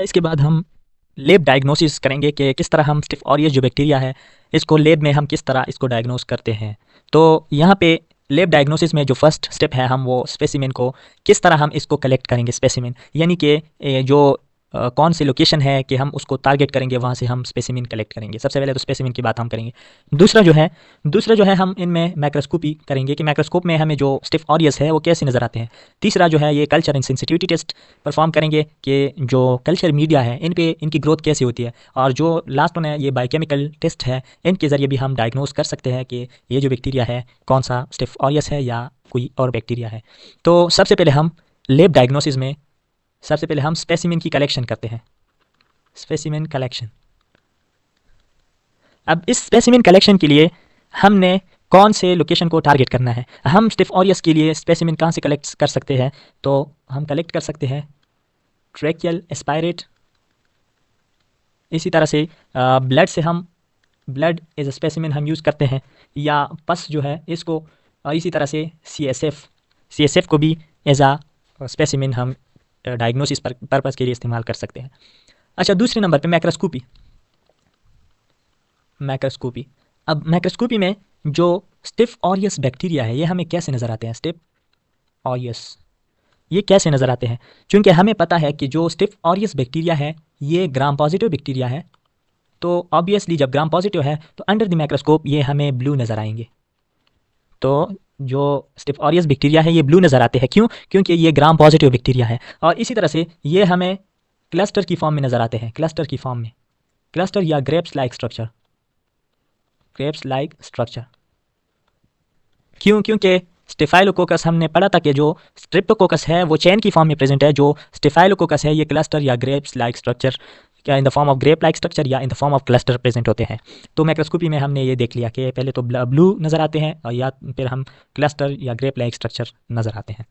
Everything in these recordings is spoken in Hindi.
अच्छा, इसके बाद हम लेब डायग्नोसिस करेंगे कि किस तरह हम स्टिफ ऑरियस जो बैक्टीरिया है इसको लेब में हम किस तरह इसको डायग्नोस करते हैं। तो यहाँ पे लेब डायग्नोसिस में जो फर्स्ट स्टेप है हम वो स्पेसिमेन को किस तरह हम इसको कलेक्ट करेंगे। स्पेसिमेन यानी कि जो कौन सी लोकेशन है कि हम उसको टारगेट करेंगे, वहाँ से हम स्पेसिमेन कलेक्ट करेंगे। सबसे पहले तो स्पेसिमेन की बात हम करेंगे। दूसरा जो है हम इनमें माइक्रोस्कोपी करेंगे कि माइक्रोस्कोप में हमें जो स्टिफ ऑरियस है वो कैसे नज़र आते हैं। तीसरा जो है ये culture and sensitivity test perform करेंगे कि जो कल्चर मीडिया है इन पे इनकी ग्रोथ कैसे होती है। और जो लास्ट वन है ये बायोकेमिकल टेस्ट है, इनके ज़रिए भी हम डायग्नोस कर सकते हैं कि ये जो बैक्टीरिया है कौन सा स्टिफ ऑरियस है या कोई और बैक्टीरिया है। तो सबसे पहले हम लेब डायग्नोसिस में सबसे पहले हम स्पेसिमेन की कलेक्शन करते हैं। Specimen collection. अब इस स्पेसिमेन कलेक्शन के लिए हमने कौन से लोकेशन को टारगेट करना है। हम स्टिफ ऑरियस के लिए स्पेसिमेन कहाँ से कलेक्ट कर सकते हैं, तो हम कलेक्ट कर सकते हैं ट्रैकियल एस्पायरेट। इसी तरह से ब्लड से हम ब्लड एज अ स्पेसिमेन हम यूज़ करते हैं, या पस जो है इसको इसी तरह से सी एस एफ को भी एज आ स्पेसिमेन हम डायग्नोसिस पर्पज़ के लिए इस्तेमाल कर सकते हैं। अच्छा, दूसरे नंबर पे मैक्रोस्कोपी। अब मैक्रोस्कोपी में जो स्टिफ ऑरियस बैक्टीरिया है ये हमें कैसे नज़र आते हैं। स्टिफ ऑरियस ये कैसे नज़र आते हैं, क्योंकि हमें पता है कि जो स्टिफ ऑरियस बैक्टीरिया है ये ग्राम पॉजिटिव बैक्टीरिया है। तो ऑब्वियसली जब ग्राम पॉजिटिव है तो अंडर द माइक्रोस्कोप ये हमें ब्लू नज़र आएंगे। तो जो स्टिफ ऑरियस बैक्टीरिया है ये ब्लू नज़र आते हैं, क्यों? क्योंकि ये ग्राम पॉजिटिव बैक्टीरिया है। और इसी तरह से ये हमें क्लस्टर की फॉर्म में नज़र आते हैं। क्लस्टर की फॉर्म में, क्लस्टर या ग्रेप्स लाइक स्ट्रक्चर। क्यों? क्योंकि स्टेफाइलोकोकस हमने पढ़ा था कि जो स्ट्रेप्टोकोकस है वो चेन की फॉर्म में प्रेजेंट है, जो स्टेफाइलोकोकस है ये क्लस्टर या ग्रेप्स लाइक स्ट्रक्चर क्या in the form of grape like structure या in the form of cluster present होते हैं। तो माइक्रोस्कोपी में हमने ये देख लिया कि पहले तो ब्लू नज़र आते हैं और या फिर हम क्लस्टर या ग्रेप लाइक स्ट्रक्चर नज़र आते हैं।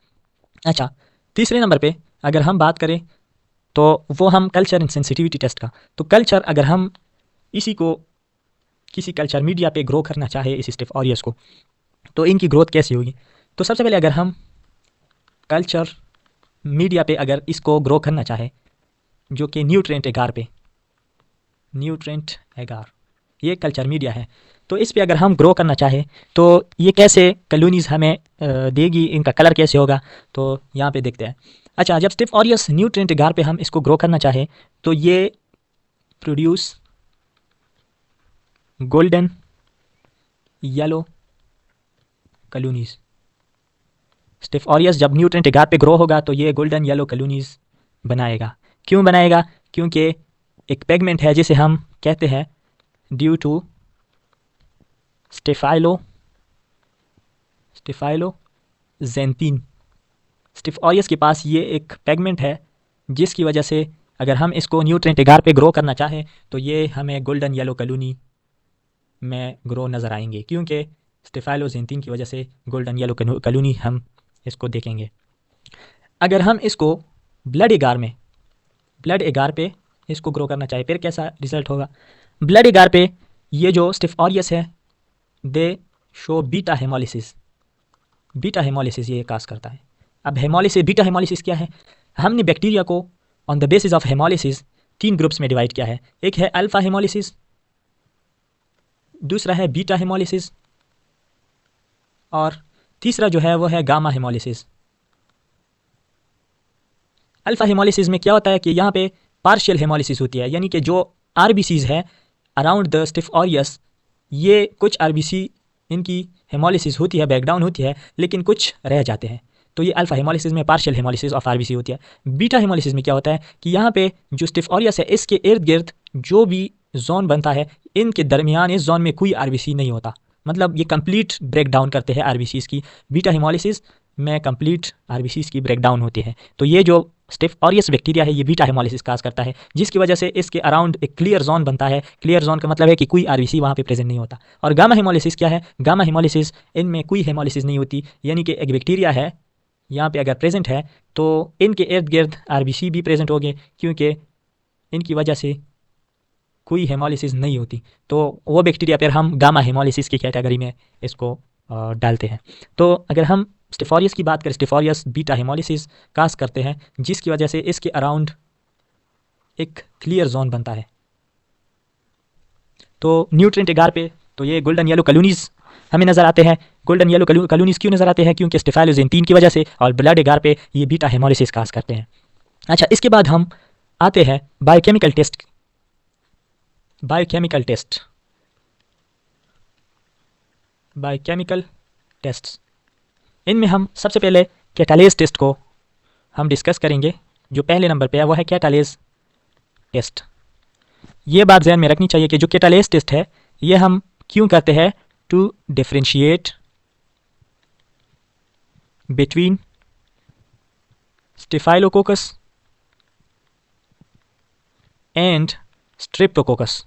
अच्छा, तीसरे नंबर पे अगर हम बात करें तो वो हम कल्चर एंड सेंसिटिविटी टेस्ट का। तो कल्चर, अगर हम इसी को किसी कल्चर मीडिया पे ग्रो करना चाहे इस स्टिफ ऑरियस को, तो इनकी ग्रोथ कैसी होगी। तो सबसे पहले अगर हम कल्चर मीडिया पे अगर इसको ग्रो करना चाहे, जो कि न्यूट्रिएंट एगार ये कल्चर मीडिया है, तो इस पे अगर हम ग्रो करना चाहे तो ये कैसे कॉलोनीज हमें देगी, इनका कलर कैसे होगा, तो यहाँ पे देखते हैं। अच्छा, जब स्टिफ ऑरियस न्यूट्रिएंट एगार पे हम इसको ग्रो करना चाहे तो ये produce golden yellow colonies. Stiff aureus जब न्यूट्रिएंट एगार पे ग्रो होगा तो ये गोल्डन येलो कॉलोनीज बनाएगा। क्यों बनाएगा? क्योंकि एक पेगमेंट है जिसे हम कहते हैं ड्यू टू स्टेफाइलोजेंथीन। स्टिफ ऑरियस के पास ये एक पेगमेंट है जिसकी वजह से अगर हम इसको न्यूट्रिएंट एगार पे ग्रो करना चाहें तो ये हमें गोल्डन येलो कॉलोनी में ग्रो नज़र आएंगे, क्योंकि स्टेफाइलोजेंथीन की वजह से गोल्डन येलो कॉलोनी हम इसको देखेंगे। अगर हम इसको ब्लड एगार पे इसको ग्रो करना चाहे फिर कैसा रिजल्ट होगा। ब्लड एगार पे ये जो स्टिफ ऑरियस है दे शो बीटा हेमोलिसिस ये काज करता है। अब बीटा हेमोलिसिस क्या है? हमने बैक्टीरिया को on the basis of haemolysis 3 groups में डिवाइड किया है। एक है अल्फा हेमोलिसिस, दूसरा है बीटा हेमोलिसिस और तीसरा जो है वो है गामा हेमोलिसिस। अल्फा हेमोलिसिस में क्या होता है कि यहाँ पे पार्शियल हेमोलिसिस होती है, यानी कि जो आरबीसीज है अराउंड द स्टिफ ऑरियस, ये कुछ आरबीसी इनकी हेमोलिसिस होती है, ब्रेकडाउन होती है, लेकिन कुछ रह जाते हैं। तो ये अल्फा हेमोलिसिस में पार्शियल हेमोलिसिस ऑफ आरबीसी होती है। बीटा हेमोलिसिस में क्या होता है कि यहाँ पे जो स्टिफ ऑरियस है इसके इर्द गिर्द जो भी जोन बनता है इनके दरमियान इस जोन में कोई आरबीसी नहीं होता, मतलब ये कंप्लीट ब्रेक डाउन करते हैं आरबीसीज की। बीटा हेमोलिसिस में कंप्लीट आरबीसीज की ब्रेक डाउन होती है। तो ये जो स्टिफ ऑरियस बैक्टीरिया है ये बीटा हेमोलिसिस काज करता है, जिसकी वजह से इसके अराउंड एक क्लियर जोन बनता है। क्लियर जोन का मतलब है कि कोई आरबीसी वहाँ पे प्रेजेंट नहीं होता। और गामा हेमोलिसिस क्या है? गामा हेमोलिसिस, इनमें कोई हेमोलिसिस नहीं होती, यानी कि एक बैक्टीरिया है यहाँ पे अगर प्रेजेंट है तो इनके इर्द गिर्द आरबीसी भी प्रेजेंट होंगे, क्योंकि इनकी वजह से कोई हेमोलिसिस नहीं होती। तो वो बैक्टीरिया फिर हम गामा हेमोलिसिस की कैटेगरी में इसको डालते हैं। तो अगर हम स्टिफ ऑरियस की बात करें, स्टिफ ऑरियस बीटा हेमोलिसिस काज करते हैं, जिसकी वजह से इसके अराउंड एक क्लियर जोन बनता है। तो न्यूट्रिएंट एगार पे तो ये गोल्डन येलो कॉलोनीज हमें नज़र आते हैं। गोल्डन येलो कॉलोनीज क्यों नज़र आते हैं? क्योंकि स्टेफाइलोजीन 3 की वजह से, और ब्लड एगार पे ये बीटा हेमोलिसिस काज करते हैं। अच्छा, इसके बाद हम आते हैं बायोकेमिकल टेस्ट। बायोकेमिकल टेस्ट, इनमें हम सबसे पहले कैटालेज टेस्ट को हम डिस्कस करेंगे। जो पहले नंबर पे है वो है कैटालेज टेस्ट। ये बात ध्यान में रखनी चाहिए कि जो कैटालेज टेस्ट है ये हम क्यों करते हैं? To differentiate between staphylococcus and streptococcus.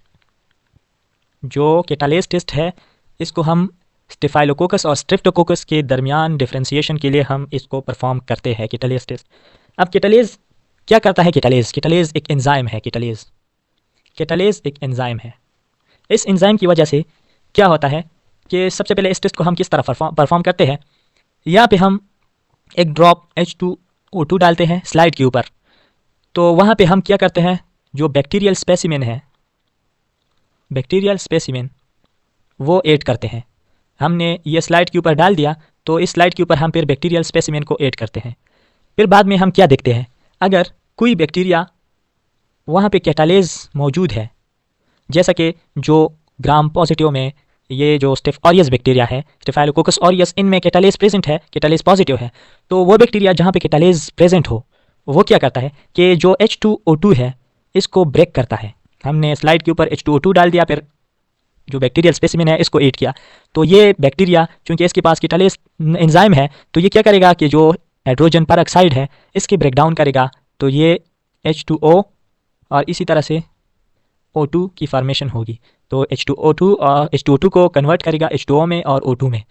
जो कैटालेज टेस्ट है इसको हम स्टेफाइलोकोकस और स्ट्रेप्टोकोकस के दरमियान डिफरेंशिएशन के लिए हम इसको परफॉर्म करते हैं, कैटालेज टेस्ट। अब कैटालेज क्या करता है? कैटालेज एक एंजाइम है। कैटालेज एक एंजाइम है। इस एंजाइम की वजह से क्या होता है कि सबसे पहले इस टेस्ट को हम किस तरह परफॉर्म करते हैं? यहाँ पे हम एक ड्रॉप H2O2 डालते हैं स्लाइड के ऊपर। तो वहाँ पे हम क्या करते हैं? जो बैक्टीरियल स्पेसिमेन वो ऐड करते हैं। हमने ये स्लाइड के ऊपर डाल दिया, तो इस स्लाइड के ऊपर हम फिर बैक्टीरियल स्पेसिमेन को ऐड करते हैं। फिर बाद में हम क्या देखते हैं? अगर कोई बैक्टीरिया वहाँ पे कैटालेज मौजूद है, जैसा कि जो ग्राम पॉजिटिव में ये जो स्टेफ ऑरियस बैक्टीरिया है, स्टेफाइलोकोकस ऑरियस, इनमें कैटालेज प्रेजेंट है, कैटालेज पॉजिटिव है। तो वो बैक्टीरिया जहाँ पे कैटालेज प्रेजेंट हो वो क्या करता है कि जो H2O2 है इसको ब्रेक करता है। हमने स्लाइड के ऊपर H2O2 डाल दिया, फिर जो बैक्टीरियल स्पेसिमेन है इसको ऐड किया। तो ये बैक्टीरिया चूंकि इसके पास कैटालेज एंजाइम है तो ये क्या करेगा कि जो हाइड्रोजन परऑक्साइड है इसके ब्रेक डाउन करेगा। तो ये H2O और इसी तरह से O2 की फॉर्मेशन होगी। तो H2O2 और H2O2 को कन्वर्ट करेगा H2O में और O2 में।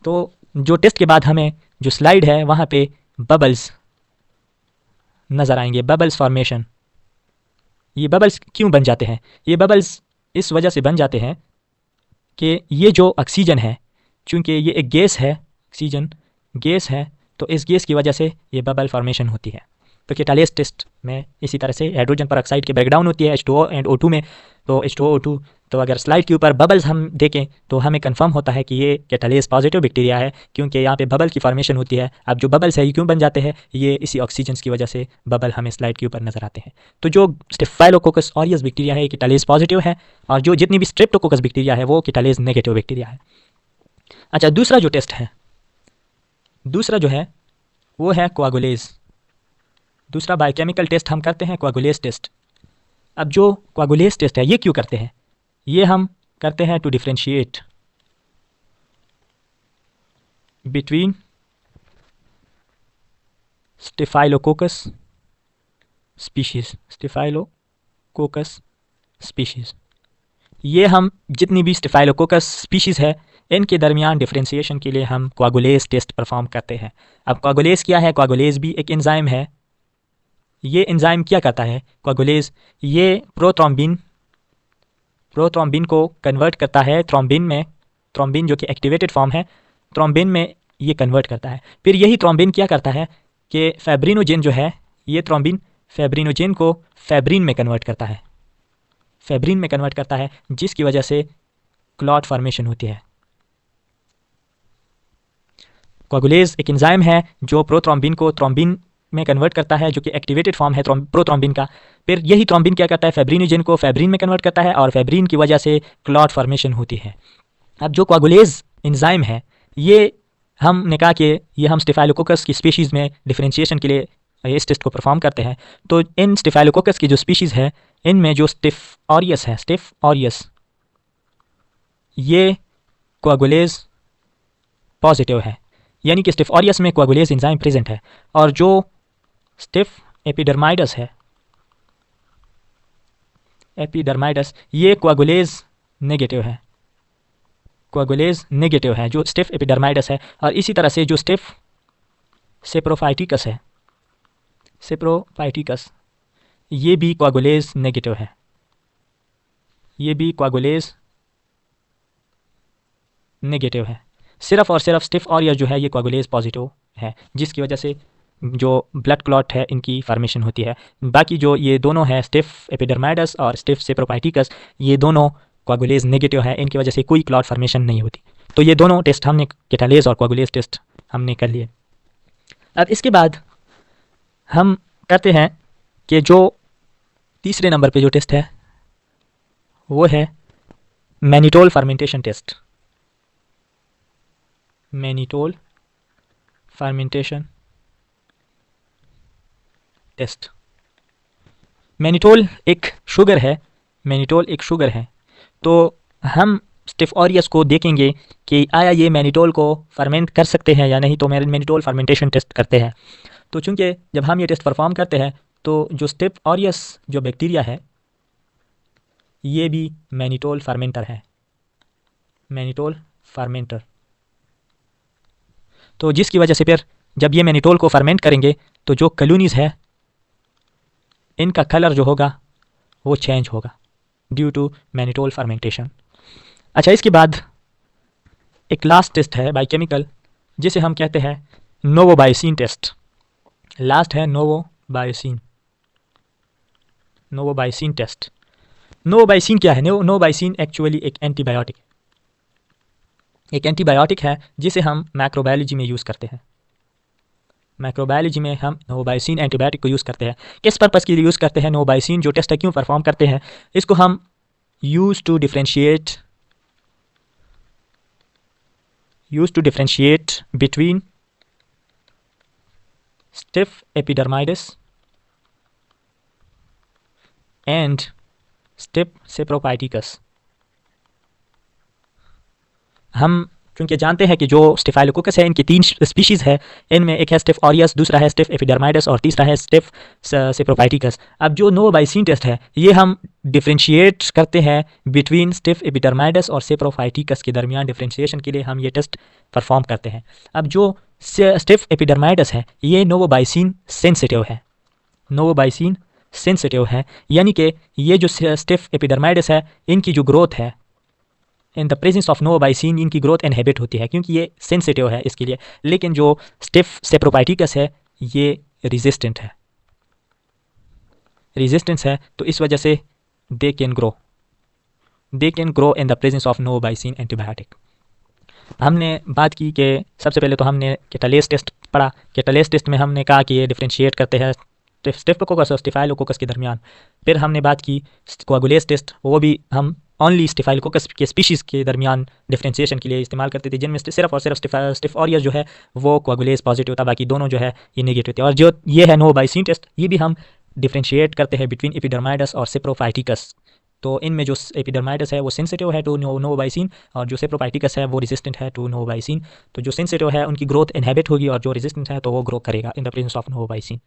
तो जो टेस्ट के बाद हमें जो स्लाइड है वहाँ पे बबल्स नज़र आएंगे, बबल्स फॉर्मेशन। ये बबल्स क्यों बन जाते हैं? ये बबल्स इस वजह से बन जाते हैं कि ये जो ऑक्सीजन है, चूँकि ये एक गैस है, ऑक्सीजन गैस है, तो इस गैस की वजह से ये बबल फॉर्मेशन होती है। तो कैटालेज टेस्ट में इसी तरह से हाइड्रोजन परऑक्साइड की ब्रेकडाउन होती है H2O एंड O2 में। तो H2O2, तो अगर स्लाइड के ऊपर बबल्स हम देखें तो हमें कंफर्म होता है कि ये कैटालेज पॉजिटिव बैक्टीरिया है, क्योंकि यहाँ पे बबल की फॉर्मेशन होती है। अब जो बबल्स है ये क्यों बन जाते हैं? ये इसी ऑक्सीजन की वजह से बबल हमें स्लाइड के ऊपर नजर आते हैं। तो जो स्टेफाइलोकोकस ऑरियस बैक्टीरिया है ये कैटालेज पॉजिटिव है, और जो जितनी भी स्ट्रेप्टोकोकस बैक्टीरिया है वो कैटालेज नेगेटिव बैक्टीरिया है। अच्छा, दूसरा जो टेस्ट है, दूसरा जो है वो है कोआगुलेज। दूसरा बायोकेमिकल टेस्ट हम करते हैं कोआगुलेज टेस्ट। अब जो कोआगुलेज टेस्ट है ये क्यों करते हैं? ये हम करते हैं to differentiate between staphylococcus species. ये हम जितनी भी स्टेफाइलोकोकस स्पीशीज़ है इनके दरमियान डिफरेंशिएशन के लिए हम कोआगुलेज टेस्ट परफॉर्म करते हैं। अब कोआगुलेज क्या है? कोआगुलेज भी एक एंजाइम है। ये एंजाइम क्या करता है? कोआगुलेज ये प्रोथ्रोम्बिन को कन्वर्ट करता है थ्रोम्बिन में। थ्रोम्बिन जो कि एक्टिवेटेड फॉर्म है, थ्रोम्बिन में ये कन्वर्ट करता है। फिर यही थ्रोम्बिन क्या करता है कि फैब्रिनोजेन जो है, ये थ्रोम्बिन फैब्रिनोजेन को फैब्रिन में कन्वर्ट करता है, जिसकी वजह से क्लॉट फॉर्मेशन होती है। कोआगुलेज एक एंजाइम है जो प्रोथ्रोम्बिन को थ्रोम्बिन में कन्वर्ट करता है, जो कि एक्टिवेटेड फॉर्म है प्रोथ्रोम्बिन का। फिर यही थ्रोम्बिन क्या करता है? फैब्रिनोजेन को फैब्रिन में कन्वर्ट करता है, और फैब्रिन की वजह से क्लॉट फॉर्मेशन होती है। अब जो कोआगुलेज एंजाइम है ये हमने कहा कि ये हम स्टेफाइलोकोकस की स्पीशीज़ में डिफरेंशिएशन के लिए इस टेस्ट को परफॉर्म करते हैं। तो इन स्टेफाइलोकोकस की जो स्पीशीज़ है इनमें जो स्टेफ ऑरियस ये कोआगुलेज पॉजिटिव है, यानी कि स्टेफ ऑरियस में कोआगुलेज एंजाइम प्रेजेंट है। और जो स्टेफ एपिडर्माइडस है, ये कोआगुलेज नेगेटिव है, जो स्टेफ एपिडर्माइडस है। और इसी तरह से जो स्टेफ सेप्रोफाइटिकस है, ये भी कोआगुलेज नेगेटिव है, सिर्फ और सिर्फ स्टेफ ऑरियस जो है ये कोआगुलेज पॉजिटिव है, जिसकी वजह से जो ब्लड क्लॉट है इनकी फॉर्मेशन होती है। बाकी जो ये दोनों है स्टिफ एपिडर्माइडस और स्टिफ सेप्रोफाइटिकस, ये दोनों कोगुलेज नेगेटिव है, इनकी वजह से कोई क्लॉट फॉर्मेशन नहीं होती। तो ये दोनों टेस्ट हमने कैटालेज और कोगुलेज टेस्ट हमने कर लिए। अब इसके बाद हम कहते हैं कि जो तीसरे नंबर पे जो टेस्ट है वो है mannitol fermentation test. Mannitol fermentation test. Mannitol एक शुगर है, मैनिटोल एक शुगर है। तो हम स्टिफ ऑरियस को देखेंगे कि आया ये मैनिटोल को फर्मेंट कर सकते हैं या नहीं, तो मैनिटोल फर्मेंटेशन टेस्ट करते हैं। तो चूंकि जब हम ये टेस्ट परफॉर्म करते हैं तो जो स्टिफ ऑरियस जो बैक्टीरिया है ये भी मैनिटोल फर्मेंटर है, मैनिटोल फर्मेंटर। तो जिसकी वजह से फिर जब ये मैनिटोल को फर्मेंट करेंगे तो जो कॉलोनीज है इनका कलर जो होगा वो चेंज होगा ड्यू टू मैनिटोल फर्मेंटेशन। अच्छा, इसके बाद एक लास्ट टेस्ट है बायोकेमिकल जिसे हम कहते हैं नोवोबायोसिन टेस्ट। लास्ट है नोवोबायोसिन, नोवोबायोसिन टेस्ट। नोवोबायोसिन क्या है? नोवोबायोसिन एक्चुअली एक एंटीबायोटिक, एक एंटीबायोटिक है जिसे हम माइक्रोबायोलॉजी में यूज़ करते हैं। माइक्रोबायोलॉजी में हम नोवोबायोसिन एंटीबायोटिक को यूज़ करते हैं। किस पर्पज़ के लिए यूज़ करते हैं? नोवोबायोसिन जो टेस्ट है क्यों परफॉर्म करते हैं? इसको हम use to differentiate between staph epidermidis and staph saprophyticus. हम क्योंकि जानते हैं कि जो स्टिफाइलोकोकस है इनकी 3 स्पीशीज़ है, इनमें एक है स्टिफ ऑरियस, दूसरा है स्टिफ एपिडर्माइडस और तीसरा है स्टिफ सेप्रोफाइटिकस। अब जो नोवोबायोसिन टेस्ट है ये हम डिफरेंशिएट करते हैं बिटवीन स्टिफ एपिडर्माइडस और सेप्रोफाइटिकस के दरमियान डिफरेंशिएशन के लिए हम ये टेस्ट परफॉर्म करते हैं। अब जो स्टिफ एपिडर्माइडस है ये नोवोबायोसिन सेंसिटिव है, नोवोबायोसिन सेंसिटिव है, यानी कि ये जो स्टिफ एपिडर्माइडस है इनकी जो ग्रोथ है इन द प्रेजेंस ऑफ नोवोबायोसिन इनकी ग्रोथ इनहिबिट होती है क्योंकि ये सेंसिटिव है इसके लिए। लेकिन जो स्टिफ सेप्रोफाइटिकस है ये रेजिस्टेंट है, रेजिस्टेंस है, तो इस वजह से they can grow in the presence of novobiocin antibiotic. हमने बात की कि सबसे पहले तो हमने कैटालेज टेस्ट पढ़ा। कैटालेज टेस्ट में हमने कहा कि ये डिफरेंशिएट करते हैं स्टेफिलोकोकस और स्टिफाइलोकोकस के दरमियान। फिर हमने बात की कोगुलेज टेस्ट, वो भी हम ओनली स्टिफाइलोकोकस के स्पीशीज़ के दरमियान डिफरेंशिएशन के लिए इस्तेमाल करते थे, जिनमें सिर्फ और सिर्फ स्टिफ ऑरियस जो है वो कोगुलेज पॉजिटिव था, बाकी दोनों जो है ये नेगेटिव थे। और जो ये है नोवोबायोसिन टेस्ट, ये भी हम डिफरेंशिएट करते हैं बिटवीन एपिडर्माइडस और सेप्रोफाइटिकस। तो इनमें जो एपिडर्माइडस है वो सेंसिटिव है टू नोवोबायोसिन और जो सेप्रोफाइटिकस है वो रेजिस्टेंट है टू नोवोबायोसिन। तो जो सेंसिटिव है उनकी ग्रोथ इनहिबिट होगी और जो रेजिस्टेंट है तो वो ग्रो करेगा इन द प्रेजेंस ऑफ नोवोबायोसिन।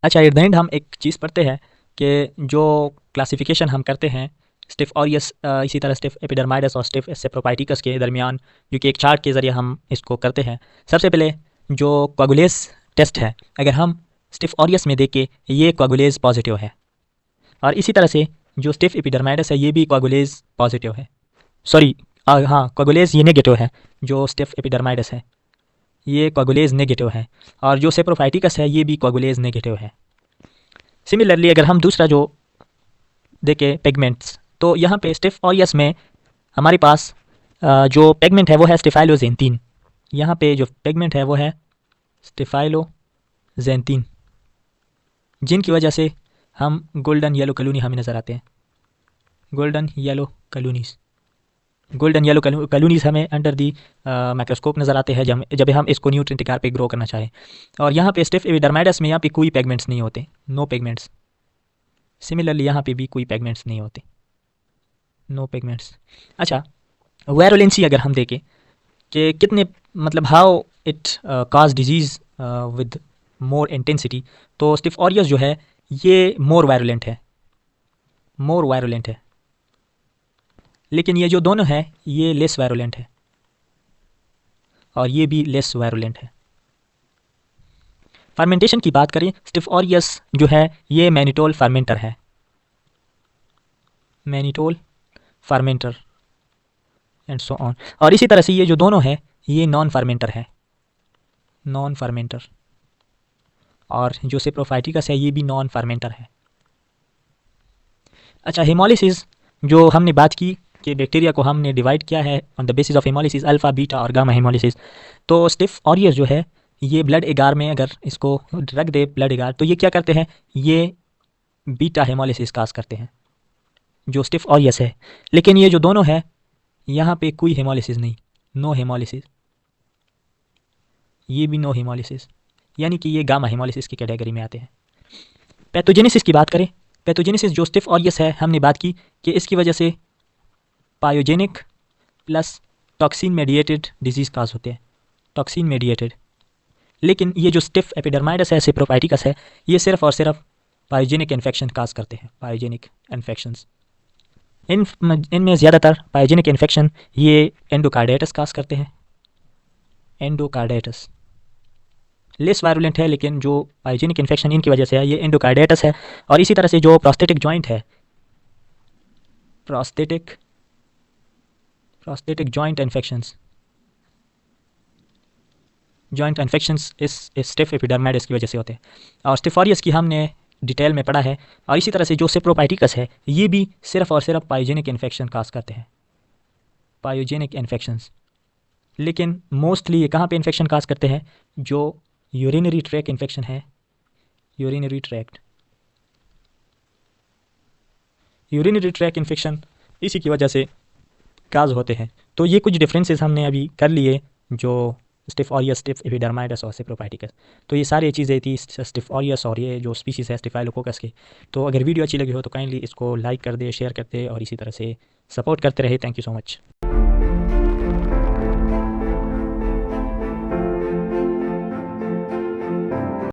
अच्छा, एट द एंड हम एक चीज़ पढ़ते हैं कि जो क्लासिफिकेशन हम करते हैं स्टिफ ऑरियस इसी तरह स्टिफ एपिडर्माइडस और स्टिफ सेप्रोफाइटिकस के दरमियान, जो कि एक चार्ट के ज़रिए हम इसको करते हैं। सबसे पहले जो कोगुलेज टेस्ट है, अगर हम स्टिफ ऑरियस में देखें ये कोगुलेज पॉजिटिव है, और इसी तरह से जो स्टिफ एपिडर्माइडस है ये भी कोगुलेज पॉजिटिव है, सॉरी हाँ कोगुलेज ये नेगेटिव है। जो स्टिफ एपिडर्माइडस है ये कोगुलेज नेगेटिव है और जो सेप्रोफाइटिकस है ये भी कोगुलेज नेगेटिव है। सिमिलरली अगर हम दूसरा जो देखें पेगमेंट्स, तो यहाँ पे स्टिफ ऑरियस में हमारे पास जो पेगमेंट है वो है स्टिफाइलोजेंथीन। यहाँ पे जो पेगमेंट है वो है स्टिफाइलोजेंथीन, जिनकी वजह से हम गोल्डन येलो कॉलोनी हमें नज़र आते हैं, golden yellow colonies. Golden yellow colonies हमें अंडर दी माइक्रोस्कोप नज़र आते हैं जब हम इसको न्यूट्रिएंट आकार पे ग्रो करना चाहें। और यहाँ पे स्टिफ एपिडर्माइडस में यहाँ पे कोई पेगमेंट्स नहीं होते, नो पेगमेंट्स। सिमिलरली यहाँ पे भी कोई पेगमेंट्स नहीं होते, नो पेगमेंट्स। अच्छा, वायरुलेंसी अगर हम देखें कि कितने मतलब how it cause disease with more intensity, तो स्टिफ ऑरियस जो है ये मोर वायरुलेंट है, लेकिन ये जो दोनों है ये लेस वायरुलेंट है और ये भी लेस वायरुलेंट है। फर्मेंटेशन की बात करें, स्टिफ ऑरियस जो है ये मैनिटोल फर्मेंटर है, mannitol fermenter and so on. और इसी तरह से ये जो दोनों है ये नॉन फर्मेंटर है, नॉन फर्मेंटर। और जो सेप्रोफाइटिकस है ये भी नॉन फर्मेंटर है। अच्छा, हेमोलिसिस जो हमने बात की कि बैक्टीरिया को हमने डिवाइड किया है on the basis of haemolysis, alpha, beta और गामा हेमोलिसिस। तो स्टिफ ऑरियस जो है ये ब्लड एगार में अगर इसको रख दे ब्लड एगार, तो ये क्या करते हैं, ये बीटा हेमोलिसिस काज करते हैं जो स्टिफ ऑरियस है। लेकिन ये जो दोनों है यहाँ पे कोई हेमोलिसिस नहीं, नो हेमोलिसिस, ये भी नो हेमोलिसिस, यानी कि ये गामा हेमोलिसिस की कैटेगरी में आते हैं। पैथोजेनेसिस की बात करें, पैथोजेनेसिस जो स्टिफ ऑरियस है हमने बात की कि इसकी वजह से pyogenic plus toxin mediated disease काज होते हैं, टॉक्सिन मेडिएटेड। लेकिन ये जो स्टिफ एपिडर्माइडस है, सेप्रोफाइटिकस है, ये सिर्फ और सिर्फ पायोजेनिक इन्फेक्शन काज करते हैं, पायोजेनिक इन्फेक्शंस। इनमें ज़्यादातर पायोजेनिक इन्फेक्शन ये एंडोकार्डाइटिस काज करते हैं, एंडोकार्डाइटिस लेस वायरुलेंट है, लेकिन जो पायोजेनिक इन्फेक्शन इनकी वजह से है ये एंडोकार्डाइटिस है। और इसी तरह से जो प्रोस्थेटिक जॉइंट है, प्रोस्थेटिक जॉइंट इन्फेक्शंस इस स्टिफ एपिडर्माइडस की वजह से होते हैं। और स्टिफ ऑरियस की हमने डिटेल में पढ़ा है। और इसी तरह से जो सेप्रोफाइटिकस है ये भी सिर्फ और सिर्फ पायोजेनिक इन्फेक्शन काज करते हैं, पायोजेनिक इन्फेक्शंस। लेकिन मोस्टली ये कहाँ पे इन्फेक्शन काज करते हैं, जो यूरिनरी ट्रैक्ट इन्फेक्शन है, यूरिनरी ट्रैक्ट इन्फेक्शन इसी की वजह से काज होते हैं। तो ये कुछ डिफरेंसेस हमने अभी कर लिए जो स्टिफ ऑरियस, स्टिफ एपिडर्माइडस और सेप्रोफाइटिकस। तो ये सारी चीज़ें थी स्टिफ ऑरियस और ये जो स्पीशीज़ है स्टिफाइलोकोकस की। तो अगर वीडियो अच्छी लगी हो तो काइंडली इसको लाइक कर दे, शेयर कर दे और इसी तरह से सपोर्ट करते रहे। Thank you so much.